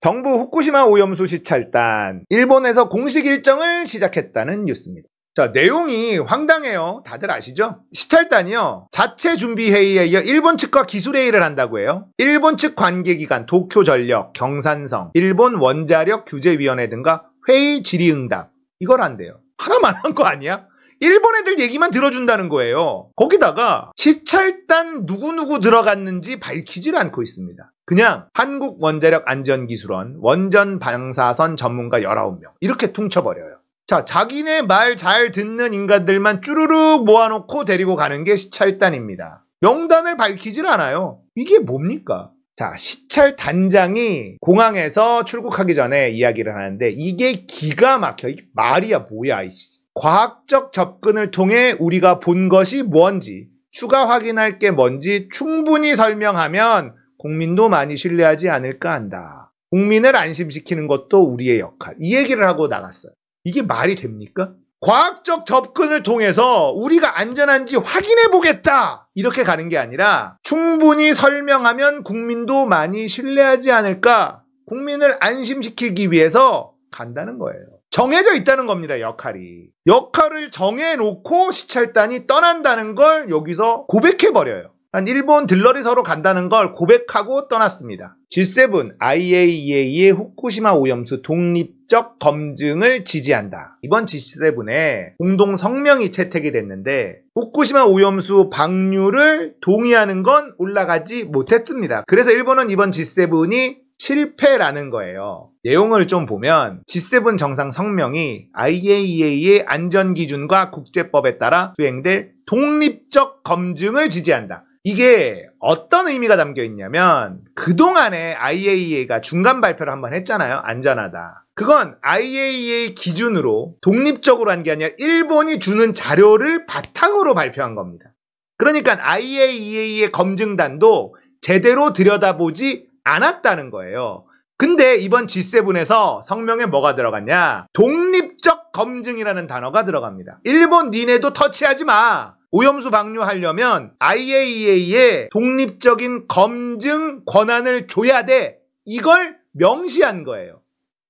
정부 후쿠시마 오염수 시찰단, 일본에서 공식 일정을 시작했다는 뉴스입니다. 자, 내용이 황당해요. 다들 아시죠? 시찰단이요, 자체 준비회의에 이어 일본 측과 기술회의를 한다고 해요. 일본 측 관계기관 도쿄전력, 경산성, 일본 원자력 규제위원회 등과 회의 질의응답, 이걸 한대요. 하나만 한 거 아니야? 일본 애들 얘기만 들어준다는 거예요. 거기다가 시찰단 누구누구 들어갔는지 밝히질 않고 있습니다. 그냥 한국원자력안전기술원, 원전방사선 전문가 19명 이렇게 퉁쳐버려요. 자, 자기네 말 잘 듣는 인간들만 쭈루룩 모아놓고 데리고 가는 게 시찰단입니다. 명단을 밝히질 않아요. 이게 뭡니까? 자, 시찰단장이 공항에서 출국하기 전에 이야기를 하는데 이게 기가 막혀. 이게 말이야 뭐야 이씨. 과학적 접근을 통해 우리가 본 것이 뭔지, 추가 확인할 게 뭔지 충분히 설명하면 국민도 많이 신뢰하지 않을까 한다. 국민을 안심시키는 것도 우리의 역할. 이 얘기를 하고 나갔어요. 이게 말이 됩니까? 과학적 접근을 통해서 우리가 안전한지 확인해 보겠다, 이렇게 가는 게 아니라 충분히 설명하면 국민도 많이 신뢰하지 않을까, 국민을 안심시키기 위해서 간다는 거예요. 정해져 있다는 겁니다. 역할을 정해놓고 시찰단이 떠난다는 걸 여기서 고백해버려요. 일본 들러리 서로 간다는 걸 고백하고 떠났습니다. G7 IAEA의 후쿠시마 오염수 독립적 검증을 지지한다. 이번 G7에 공동 성명이 채택이 됐는데 후쿠시마 오염수 방류를 동의하는 건 올라가지 못했습니다. 그래서 일본은 이번 G7이 실패라는 거예요. 내용을 좀 보면 G7 정상 성명이 IAEA의 안전기준과 국제법에 따라 수행될 독립적 검증을 지지한다. 이게 어떤 의미가 담겨 있냐면 그동안에 IAEA가 중간 발표를 한번 했잖아요. 안전하다. 그건 IAEA 기준으로 독립적으로 한 게 아니라 일본이 주는 자료를 바탕으로 발표한 겁니다. 그러니까 IAEA의 검증단도 제대로 들여다보지 않았다는 거예요. 근데 이번 G7에서 성명에 뭐가 들어갔냐? 독립적 검증이라는 단어가 들어갑니다. 일본 니네도 터치하지 마. 오염수 방류하려면 IAEA에 독립적인 검증 권한을 줘야 돼. 이걸 명시한 거예요.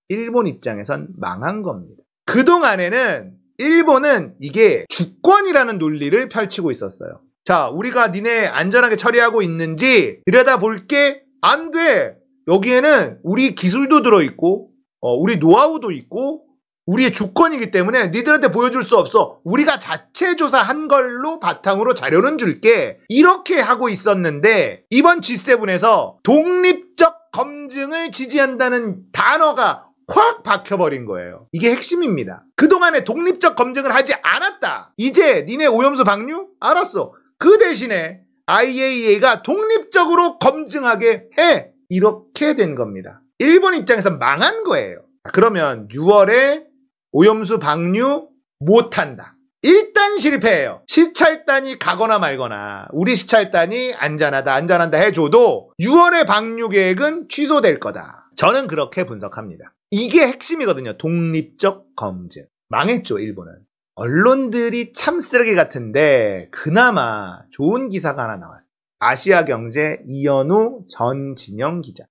일본 입장에선 망한 겁니다. 그동안에는 일본은 이게 주권이라는 논리를 펼치고 있었어요. 자, 우리가 니네 안전하게 처리하고 있는지 들여다볼게. 안 돼. 여기에는 우리 기술도 들어있고 우리 노하우도 있고 우리의 주권이기 때문에 니들한테 보여줄 수 없어. 우리가 자체 조사한 걸로 바탕으로 자료는 줄게. 이렇게 하고 있었는데 이번 G7에서 독립적 검증을 지지한다는 단어가 확 박혀버린 거예요. 이게 핵심입니다. 그동안에 독립적 검증을 하지 않았다. 이제 니네 오염수 방류? 알았어. 그 대신에 IAEA가 독립적으로 검증하게 해. 이렇게 된 겁니다. 일본 입장에서 망한 거예요. 그러면 6월에 오염수 방류 못한다. 일단 실패해요. 시찰단이 가거나 말거나 우리 시찰단이 안전한다 해줘도 6월의 방류 계획은 취소될 거다. 저는 그렇게 분석합니다. 이게 핵심이거든요. 독립적 검증. 망했죠, 일본은. 언론들이 참 쓰레기 같은데 그나마 좋은 기사가 하나 나왔어요. 아시아경제 이현우 전 진영 기자.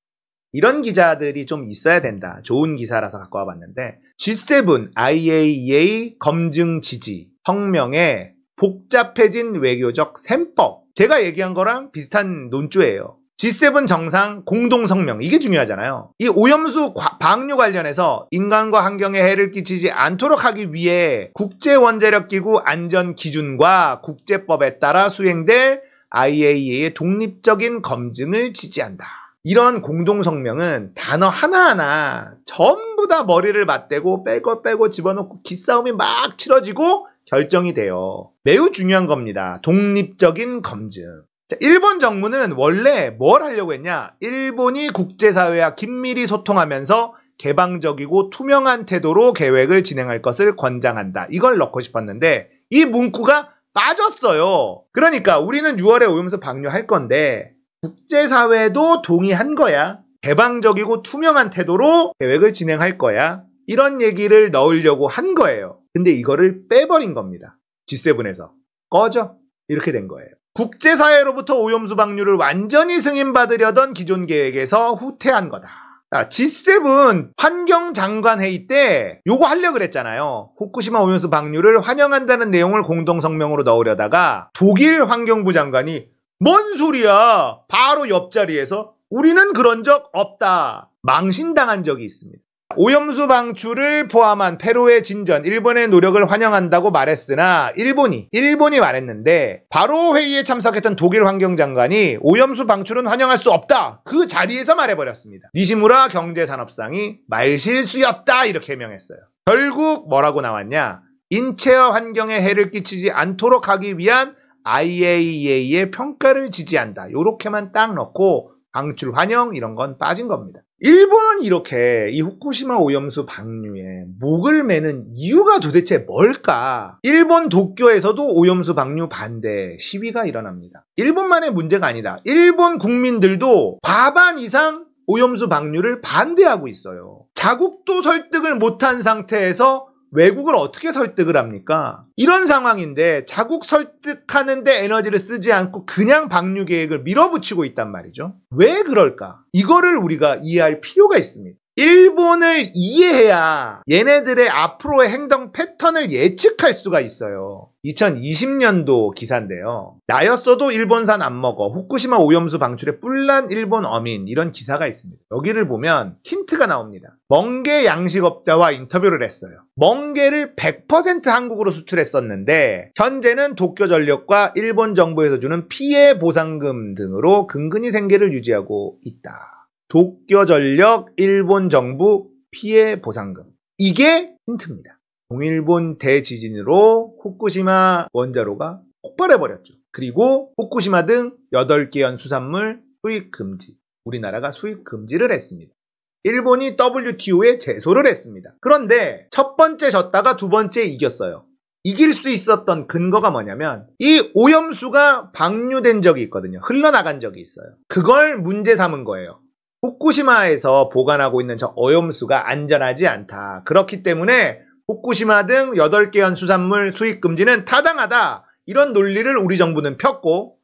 이런 기자들이 좀 있어야 된다. 좋은 기사라서 갖고 와봤는데 G7 IAEA 검증 지지 성명에 복잡해진 외교적 셈법. 제가 얘기한 거랑 비슷한 논조예요. G7 정상 공동 성명. 이게 중요하잖아요. 이 오염수 방류 관련해서 인간과 환경에 해를 끼치지 않도록 하기 위해 국제원자력기구 안전기준과 국제법에 따라 수행될 IAEA의 독립적인 검증을 지지한다. 이런 공동성명은 단어 하나하나 전부 다 머리를 맞대고 빼고 집어넣고 기싸움이 막 치러지고 결정이 돼요. 매우 중요한 겁니다. 독립적인 검증. 자, 일본 정부는 원래 뭘 하려고 했냐? 일본이 국제사회와 긴밀히 소통하면서 개방적이고 투명한 태도로 계획을 진행할 것을 권장한다. 이걸 넣고 싶었는데 이 문구가 빠졌어요. 그러니까 우리는 6월에 오염수 방류할 건데 국제사회도 동의한 거야. 개방적이고 투명한 태도로 계획을 진행할 거야. 이런 얘기를 넣으려고 한 거예요. 근데 이거를 빼버린 겁니다. G7에서. 꺼져. 이렇게 된 거예요. 국제사회로부터 오염수 방류를 완전히 승인받으려던 기존 계획에서 후퇴한 거다. G7 환경장관회의 때 요거 하려고 그랬잖아요. 후쿠시마 오염수 방류를 환영한다는 내용을 공동성명으로 넣으려다가 독일 환경부 장관이 뭔 소리야, 바로 옆자리에서 우리는 그런 적 없다, 망신당한 적이 있습니다. 오염수 방출을 포함한 페루의 진전, 일본의 노력을 환영한다고 말했으나 일본이 말했는데 바로 회의에 참석했던 독일 환경장관이 오염수 방출은 환영할 수 없다, 그 자리에서 말해버렸습니다. 니시무라 경제산업상이 말실수였다 이렇게 해명했어요. 결국 뭐라고 나왔냐, 인체와 환경에 해를 끼치지 않도록 하기 위한 IAEA의 평가를 지지한다, 요렇게만 딱 넣고 방출 환영 이런 건 빠진 겁니다. 일본은 이렇게 이 후쿠시마 오염수 방류에 목을 매는 이유가 도대체 뭘까? 일본 도쿄에서도 오염수 방류 반대 시위가 일어납니다. 일본만의 문제가 아니다. 일본 국민들도 과반 이상 오염수 방류를 반대하고 있어요. 자국도 설득을 못한 상태에서 외국을 어떻게 설득을 합니까? 이런 상황인데 자국 설득하는데 에너지를 쓰지 않고 그냥 방류 계획을 밀어붙이고 있단 말이죠. 왜 그럴까? 이거를 우리가 이해할 필요가 있습니다. 일본을 이해해야 얘네들의 앞으로의 행동 패턴을 예측할 수가 있어요. 2020년도 기사인데요. 나였어도 일본산 안 먹어, 후쿠시마 오염수 방출에 뿔난 일본 어민, 이런 기사가 있습니다. 여기를 보면 힌트가 나옵니다. 멍게 양식업자와 인터뷰를 했어요. 멍게를 100% 한국으로 수출했었는데 현재는 도쿄전력과 일본 정부에서 주는 피해 보상금 등으로 근근히 생계를 유지하고 있다. 도쿄전력, 일본 정부 피해 보상금. 이게 힌트입니다. 동일본 대지진으로 후쿠시마 원자로가 폭발해버렸죠. 그리고 후쿠시마 등 8개연 수산물 수입 금지. 우리나라가 수입 금지를 했습니다. 일본이 WTO에 제소를 했습니다. 그런데 첫 번째 졌다가 두 번째 이겼어요. 이길 수 있었던 근거가 뭐냐면 이 오염수가 방류된 적이 있거든요. 흘러나간 적이 있어요. 그걸 문제 삼은 거예요. 후쿠시마에서 보관하고 있는 저 오염수가 안전하지 않다. 그렇기 때문에 후쿠시마 등 8개연 수산물 수입 금지는 타당하다. 이런 논리를 우리 정부는 폈고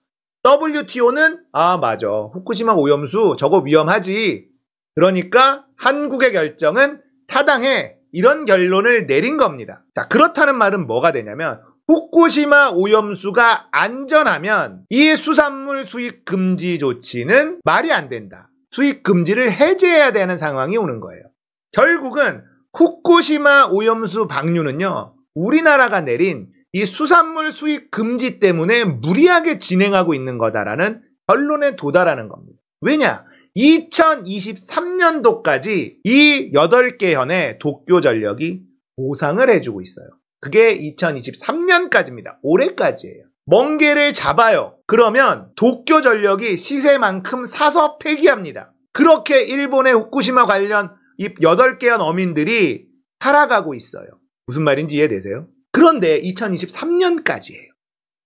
WTO는 맞아, 후쿠시마 오염수 저거 위험하지, 그러니까 한국의 결정은 타당해, 이런 결론을 내린 겁니다. 자, 그렇다는 말은 뭐가 되냐면 후쿠시마 오염수가 안전하면 이 수산물 수입 금지 조치는 말이 안 된다. 수입 금지를 해제해야 되는 상황이 오는 거예요. 결국은 후쿠시마 오염수 방류는요, 우리나라가 내린 이 수산물 수입 금지 때문에 무리하게 진행하고 있는 거다라는 결론에 도달하는 겁니다. 왜냐? 2023년도까지 이 8개 현에 도쿄전력이 보상을 해주고 있어요. 그게 2023년까지입니다. 올해까지예요. 멍게를 잡아요. 그러면 도쿄전력이 시세만큼 사서 폐기합니다. 그렇게 일본의 후쿠시마 관련 이 8개연 어민들이 살아가고 있어요. 무슨 말인지 이해되세요? 그런데 2023년까지예요.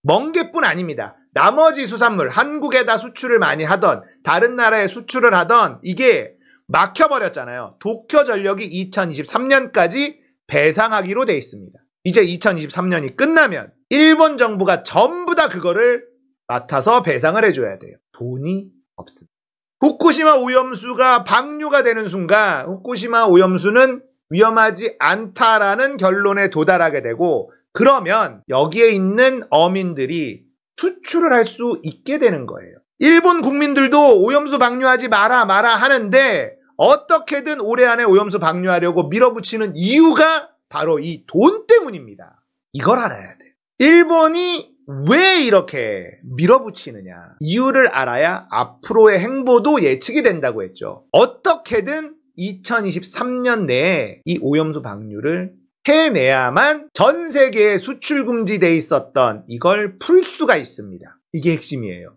멍게뿐 아닙니다. 나머지 수산물, 한국에다 수출을 많이 하던, 다른 나라에 수출을 하던 이게 막혀버렸잖아요. 도쿄전력이 2023년까지 배상하기로 돼 있습니다. 이제 2023년이 끝나면 일본 정부가 전부 다 그거를 맡아서 배상을 해줘야 돼요. 돈이 없습니다. 후쿠시마 오염수가 방류가 되는 순간 후쿠시마 오염수는 위험하지 않다라는 결론에 도달하게 되고, 그러면 여기에 있는 어민들이 수출을 할 수 있게 되는 거예요. 일본 국민들도 오염수 방류하지 마라 하는데 어떻게든 올해 안에 오염수 방류하려고 밀어붙이는 이유가 바로 이 돈 때문입니다. 이걸 알아야 돼요. 일본이 왜 이렇게 밀어붙이느냐, 이유를 알아야 앞으로의 행보도 예측이 된다고 했죠. 어떻게든 2023년 내에 이 오염수 방류를 해내야만 전 세계에 수출 금지돼 있었던 이걸 풀 수가 있습니다. 이게 핵심이에요.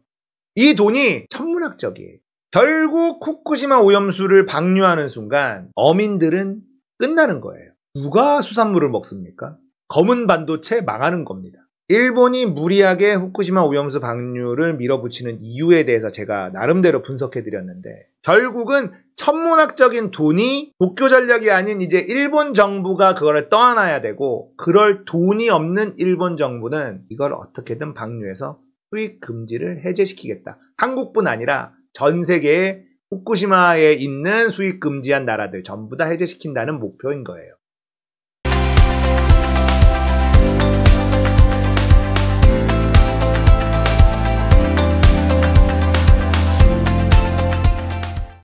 이 돈이 천문학적이에요. 결국 후쿠시마 오염수를 방류하는 순간 어민들은 끝나는 거예요. 누가 수산물을 먹습니까? 검은 반도체 망하는 겁니다. 일본이 무리하게 후쿠시마 오염수 방류를 밀어붙이는 이유에 대해서 제가 나름대로 분석해드렸는데, 결국은 천문학적인 돈이 도쿄전력이 아닌 이제 일본 정부가 그거를 떠안아야 되고, 그럴 돈이 없는 일본 정부는 이걸 어떻게든 방류해서 수입 금지를 해제시키겠다. 한국뿐 아니라 전 세계에 후쿠시마에 있는 수입 금지한 나라들 전부 다 해제시킨다는 목표인 거예요.